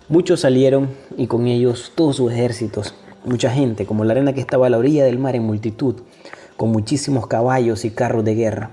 Muchos salieron y con ellos todos sus ejércitos, mucha gente, como la arena que estaba a la orilla del mar en multitud, con muchísimos caballos y carros de guerra.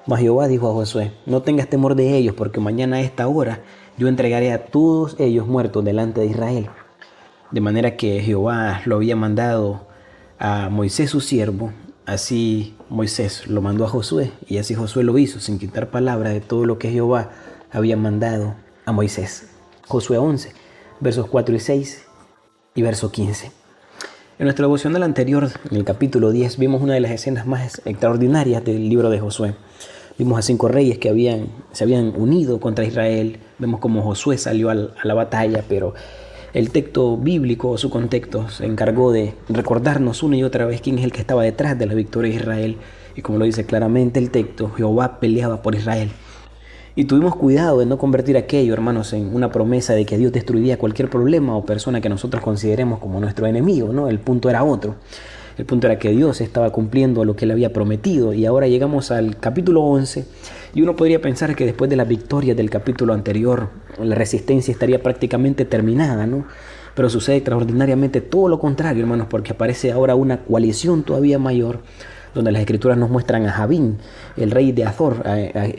Mas Jehová dijo a Josué: no tengas temor de ellos, porque mañana a esta hora yo entregaré a todos ellos muertos delante de Israel. De manera que Jehová lo había mandado a Moisés su siervo, así Moisés lo mandó a Josué, y así Josué lo hizo, sin quitar palabra de todo lo que Jehová había mandado a Moisés. Josué 11, versos 4 y 6 y verso 15. En nuestra devocional anterior, en el capítulo 10, vimos una de las escenas más extraordinarias del libro de Josué. Vimos a 5 reyes que se habían unido contra Israel. Vemos cómo Josué salió a la batalla, pero el texto bíblico o su contexto se encargó de recordarnos una y otra vez quién es el que estaba detrás de la victoria de Israel. Y como lo dice claramente el texto, Jehová peleaba por Israel. Y tuvimos cuidado de no convertir aquello, hermanos, en una promesa de que Dios destruiría cualquier problema o persona que nosotros consideremos como nuestro enemigo, ¿no? El punto era otro. El punto era que Dios estaba cumpliendo lo que Él había prometido. Y ahora llegamos al capítulo 11 y uno podría pensar que después de la victoria del capítulo anterior, la resistencia estaría prácticamente terminada, ¿no? Pero sucede extraordinariamente todo lo contrario, hermanos, porque aparece ahora una coalición todavía mayor, donde las escrituras nos muestran a Jabín, el rey de Azor,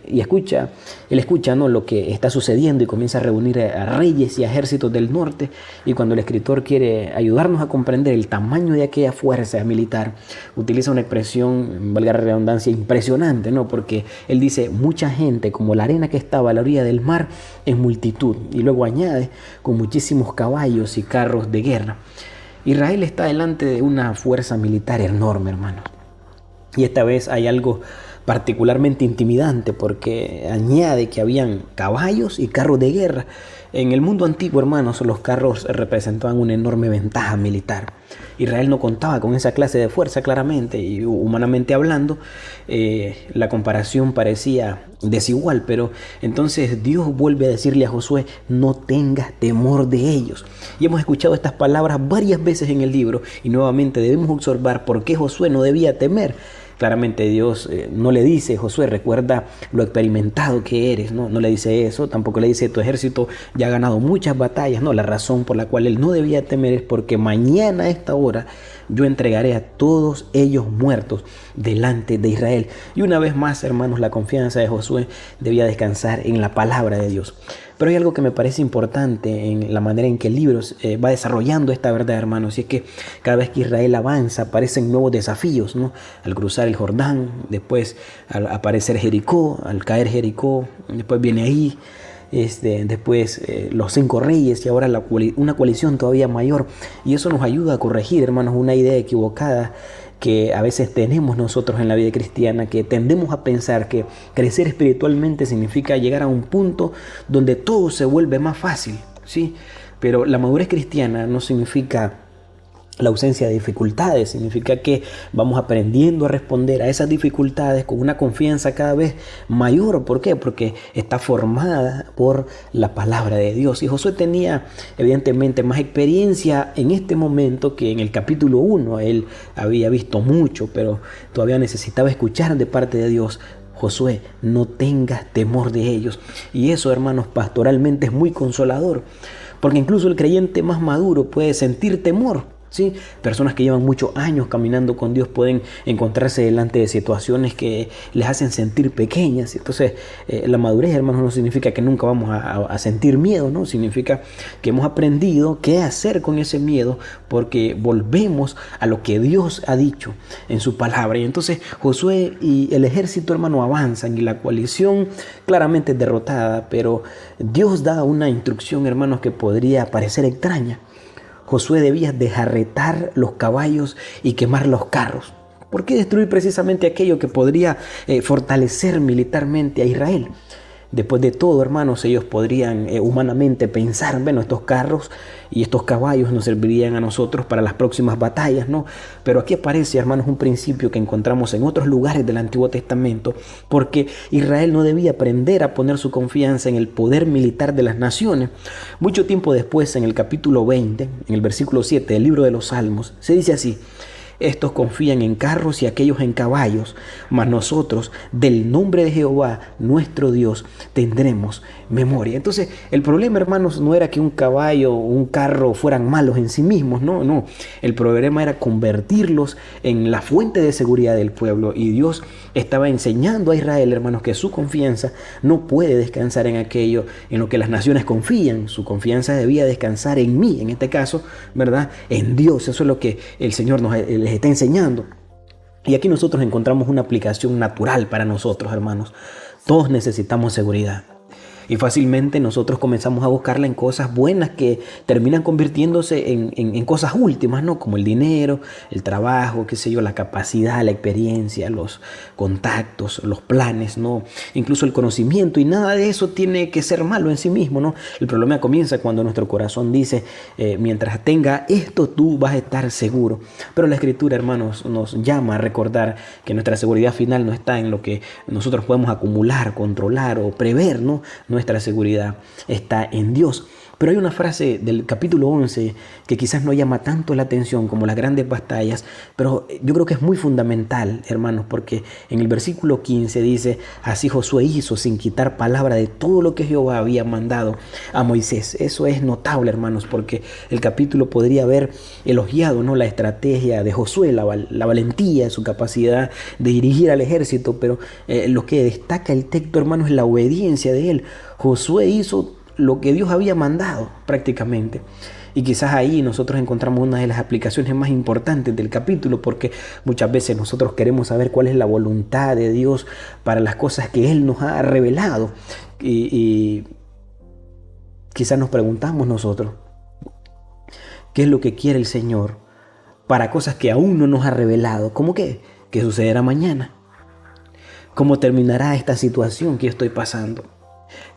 y él escucha, ¿no?, lo que está sucediendo y comienza a reunir a reyes y a ejércitos del norte. Y cuando el escritor quiere ayudarnos a comprender el tamaño de aquella fuerza militar, utiliza una expresión, valga la redundancia, impresionante, ¿no?, porque él dice: mucha gente, como la arena que estaba a la orilla del mar, en multitud. Y luego añade: con muchísimos caballos y carros de guerra. Israel está delante de una fuerza militar enorme, hermano. Y esta vez hay algo particularmente intimidante, porque añade que habían caballos y carros de guerra. En el mundo antiguo, hermanos, los carros representaban una enorme ventaja militar. Israel no contaba con esa clase de fuerza, claramente, y humanamente hablando, la comparación parecía desigual. Pero entonces Dios vuelve a decirle a Josué: no tengas temor de ellos. Y hemos escuchado estas palabras varias veces en el libro, y nuevamente debemos observar por qué Josué no debía temer. Claramente Dios no le dice: Josué, recuerda lo experimentado que eres. No le dice eso. Tampoco le dice: tu ejército ya ha ganado muchas batallas. No, la razón por la cual él no debía temer es porque mañana a esta hora yo entregaré a todos ellos muertos delante de Israel. Y una vez más, hermanos, la confianza de Josué debía descansar en la palabra de Dios. Pero hay algo que me parece importante en la manera en que el libro va desarrollando esta verdad, hermanos, y es que cada vez que Israel avanza aparecen nuevos desafíos, ¿no? Al cruzar el Jordán, después al aparecer Jericó, al caer Jericó, después viene ahí, después los 5 reyes, y ahora una coalición todavía mayor. Y eso nos ayuda a corregir, hermanos, una idea equivocada que a veces tenemos nosotros en la vida cristiana, que tendemos a pensar que crecer espiritualmente significa llegar a un punto donde todo se vuelve más fácil, ¿sí? Pero la madurez cristiana no significa la ausencia de dificultades, significa que vamos aprendiendo a responder a esas dificultades con una confianza cada vez mayor. ¿Por qué? Porque está formada por la palabra de Dios. Y Josué tenía evidentemente más experiencia en este momento que en el capítulo 1. Él había visto mucho, pero todavía necesitaba escuchar de parte de Dios: Josué, no tengas temor de ellos. Y eso, hermanos, pastoralmente es muy consolador, porque incluso el creyente más maduro puede sentir temor. ¿Sí? Personas que llevan muchos años caminando con Dios pueden encontrarse delante de situaciones que les hacen sentir pequeñas. Entonces, la madurez, hermanos, no significa que nunca vamos a sentir miedo, ¿no? Significa que hemos aprendido qué hacer con ese miedo, porque volvemos a lo que Dios ha dicho en su palabra. Y entonces Josué y el ejército, hermano, avanzan, y la coalición claramente es derrotada, pero Dios da una instrucción, hermanos, que podría parecer extraña. Josué debía desjarretar los caballos y quemar los carros. ¿Por qué destruir precisamente aquello que podría fortalecer militarmente a Israel? Después de todo, hermanos, ellos podrían humanamente pensar: bueno, estos carros y estos caballos nos servirían a nosotros para las próximas batallas, ¿no? Pero aquí aparece, hermanos, un principio que encontramos en otros lugares del Antiguo Testamento, porque Israel no debía aprender a poner su confianza en el poder militar de las naciones. Mucho tiempo después, en el capítulo 20, en el versículo 7 del libro de los Salmos, se dice así: estos confían en carros y aquellos en caballos, mas nosotros del nombre de Jehová, nuestro Dios, tendremos memoria. Entonces, el problema, hermanos, no era que un caballo o un carro fueran malos en sí mismos, no. El problema era convertirlos en la fuente de seguridad del pueblo. Y Dios estaba enseñando a Israel, hermanos, que su confianza no puede descansar en aquello en lo que las naciones confían. Su confianza debía descansar en mí, en este caso, ¿verdad? En Dios. Eso es lo que el Señor les está enseñando. Y aquí nosotros encontramos una aplicación natural para nosotros, hermanos. Todos necesitamos seguridad. Y fácilmente nosotros comenzamos a buscarla en cosas buenas que terminan convirtiéndose en cosas últimas, ¿no? Como el dinero, el trabajo, qué sé yo, la capacidad, la experiencia, los contactos, los planes, ¿no? Incluso el conocimiento, y nada de eso tiene que ser malo en sí mismo, ¿no? El problema comienza cuando nuestro corazón dice, mientras tenga esto, tú vas a estar seguro. Pero la Escritura, hermanos, nos llama a recordar que nuestra seguridad final no está en lo que nosotros podemos acumular, controlar o prever, ¿no? Nuestra seguridad está en Dios. Pero hay una frase del capítulo 11 que quizás no llama tanto la atención como las grandes batallas, pero yo creo que es muy fundamental, hermanos, porque en el versículo 15 dice, así Josué hizo sin quitar palabra de todo lo que Jehová había mandado a Moisés. Eso es notable, hermanos, porque el capítulo podría haber elogiado, ¿no?, la estrategia de Josué, la valentía, su capacidad de dirigir al ejército, pero lo que destaca el texto, hermanos, es la obediencia de él. Josué hizo lo que Dios había mandado prácticamente. Y quizás ahí nosotros encontramos una de las aplicaciones más importantes del capítulo, porque muchas veces nosotros queremos saber cuál es la voluntad de Dios para las cosas que Él nos ha revelado. Y quizás nos preguntamos nosotros, ¿qué es lo que quiere el Señor para cosas que aún no nos ha revelado? ¿Cómo qué? ¿Qué sucederá mañana? ¿Cómo terminará esta situación que estoy pasando?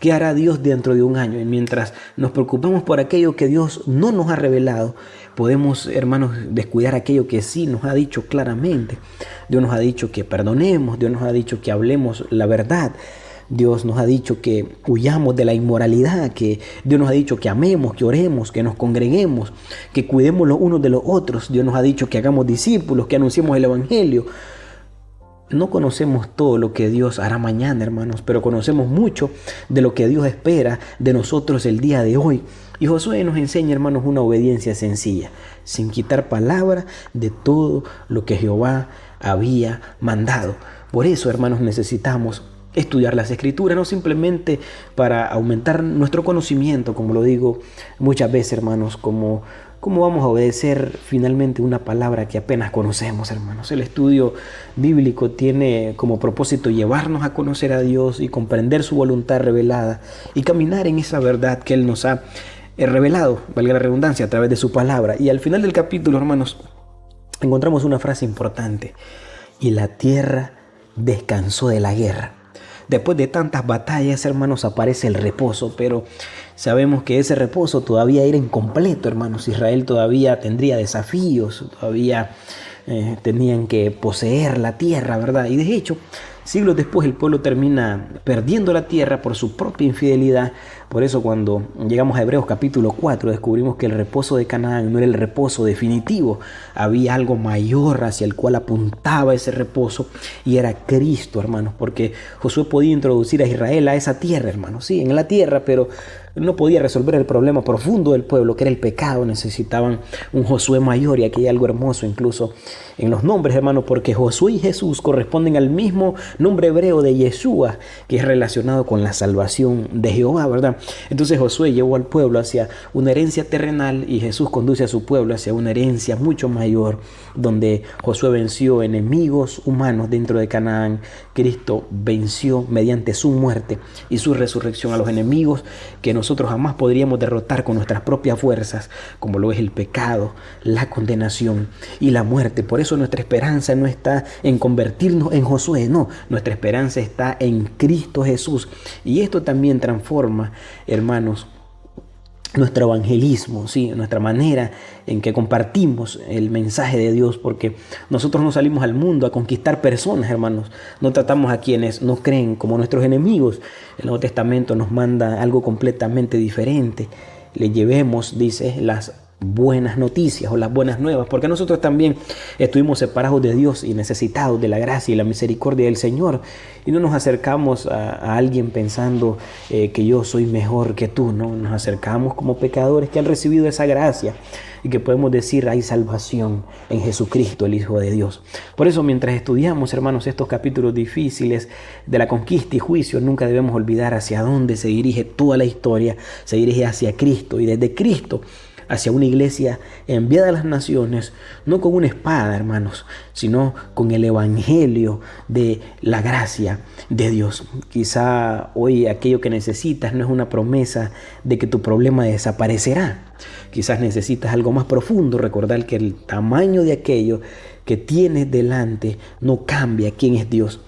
¿Qué hará Dios dentro de un año? Y mientras nos preocupamos por aquello que Dios no nos ha revelado, podemos, hermanos, descuidar aquello que sí nos ha dicho claramente. Dios nos ha dicho que perdonemos, Dios nos ha dicho que hablemos la verdad. Dios nos ha dicho que huyamos de la inmoralidad, que Dios nos ha dicho que amemos, que oremos, que nos congreguemos, que cuidemos los unos de los otros. Dios nos ha dicho que hagamos discípulos, que anunciemos el Evangelio. No conocemos todo lo que Dios hará mañana, hermanos, pero conocemos mucho de lo que Dios espera de nosotros el día de hoy. Y Josué nos enseña, hermanos, una obediencia sencilla, sin quitar palabra de todo lo que Jehová había mandado. Por eso, hermanos, necesitamos estudiar las Escrituras, no simplemente para aumentar nuestro conocimiento, como lo digo muchas veces, hermanos, ¿cómo vamos a obedecer finalmente una palabra que apenas conocemos, hermanos? El estudio bíblico tiene como propósito llevarnos a conocer a Dios y comprender su voluntad revelada y caminar en esa verdad que Él nos ha revelado, valga la redundancia, a través de su palabra. Y al final del capítulo, hermanos, encontramos una frase importante: y la tierra descansó de la guerra. Después de tantas batallas, hermanos, aparece el reposo, pero sabemos que ese reposo todavía era incompleto, hermanos. Israel todavía tendría desafíos, todavía tenían que poseer la tierra, ¿verdad? Y de hecho, siglos después el pueblo termina perdiendo la tierra por su propia infidelidad. Por eso cuando llegamos a Hebreos capítulo 4 descubrimos que el reposo de Canaán no era el reposo definitivo. Había algo mayor hacia el cual apuntaba ese reposo, y era Cristo, hermanos, porque Josué podía introducir a Israel a esa tierra, hermanos, sí, en la tierra, pero no podía resolver el problema profundo del pueblo, que era el pecado. Necesitaban un Josué mayor, y aquí hay algo hermoso incluso en los nombres, hermanos, porque Josué y Jesús corresponden al mismo nombre hebreo de Yeshua, que es relacionado con la salvación de Jehová, ¿verdad? Entonces Josué llevó al pueblo hacia una herencia terrenal y Jesús conduce a su pueblo hacia una herencia mucho mayor, donde Josué venció enemigos humanos dentro de Canaán. Cristo venció mediante su muerte y su resurrección a los enemigos que nosotros jamás podríamos derrotar con nuestras propias fuerzas, como lo es el pecado, la condenación y la muerte. Por eso nuestra esperanza no está en convertirnos en Josué, no, nuestra esperanza está en Cristo Jesús. Y esto también transforma, hermanos, nuestro evangelismo, ¿sí? Nuestra manera en que compartimos el mensaje de Dios, porque nosotros no salimos al mundo a conquistar personas, hermanos. No tratamos a quienes no creen como nuestros enemigos. El Nuevo Testamento nos manda algo completamente diferente. Le llevemos, dice, las buenas noticias o las buenas nuevas, porque nosotros también estuvimos separados de Dios y necesitados de la gracia y la misericordia del Señor, y no nos acercamos a alguien pensando que yo soy mejor que tú, no, nos acercamos como pecadores que han recibido esa gracia y que podemos decir hay salvación en Jesucristo, el Hijo de Dios. Por eso, mientras estudiamos, hermanos, estos capítulos difíciles de la conquista y juicio, nunca debemos olvidar hacia dónde se dirige toda la historia. Se dirige hacia Cristo, y desde Cristo hacia una iglesia enviada a las naciones, no con una espada, hermanos, sino con el evangelio de la gracia de Dios. Quizá hoy aquello que necesitas no es una promesa de que tu problema desaparecerá. Quizás necesitas algo más profundo, recordar que el tamaño de aquello que tienes delante no cambia quién es Dios.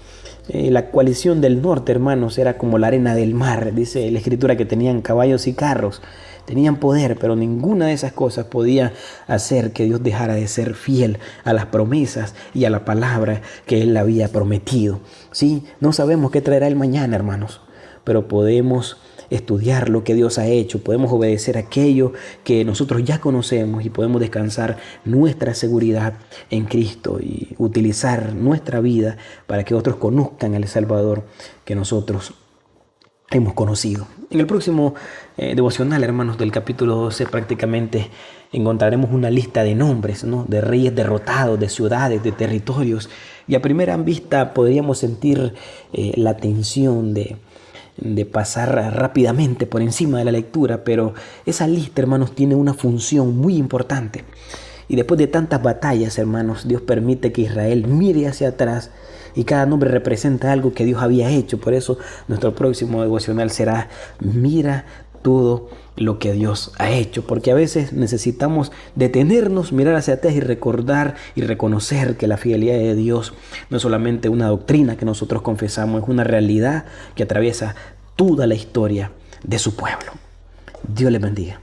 La coalición del norte, hermanos, era como la arena del mar. Dice la Escritura que tenían caballos y carros, tenían poder, pero ninguna de esas cosas podía hacer que Dios dejara de ser fiel a las promesas y a la palabra que Él había prometido. Sí, no sabemos qué traerá el mañana, hermanos, pero podemos estudiar lo que Dios ha hecho, podemos obedecer aquello que nosotros ya conocemos y podemos descansar nuestra seguridad en Cristo y utilizar nuestra vida para que otros conozcan al Salvador que nosotros hemos conocido. En el próximo devocional, hermanos, del capítulo 12 prácticamente encontraremos una lista de nombres, ¿no?, de reyes derrotados, de ciudades, de territorios, y a primera vista podríamos sentir la tensión de pasar rápidamente por encima de la lectura, pero esa lista, hermanos, tiene una función muy importante. Y después de tantas batallas, hermanos, Dios permite que Israel mire hacia atrás, y cada nombre representa algo que Dios había hecho. Por eso nuestro próximo devocional será: mira todo lo que Dios ha hecho, porque a veces necesitamos detenernos, mirar hacia atrás y recordar y reconocer que la fidelidad de Dios no es solamente una doctrina que nosotros confesamos, es una realidad que atraviesa toda la historia de su pueblo. Dios les bendiga.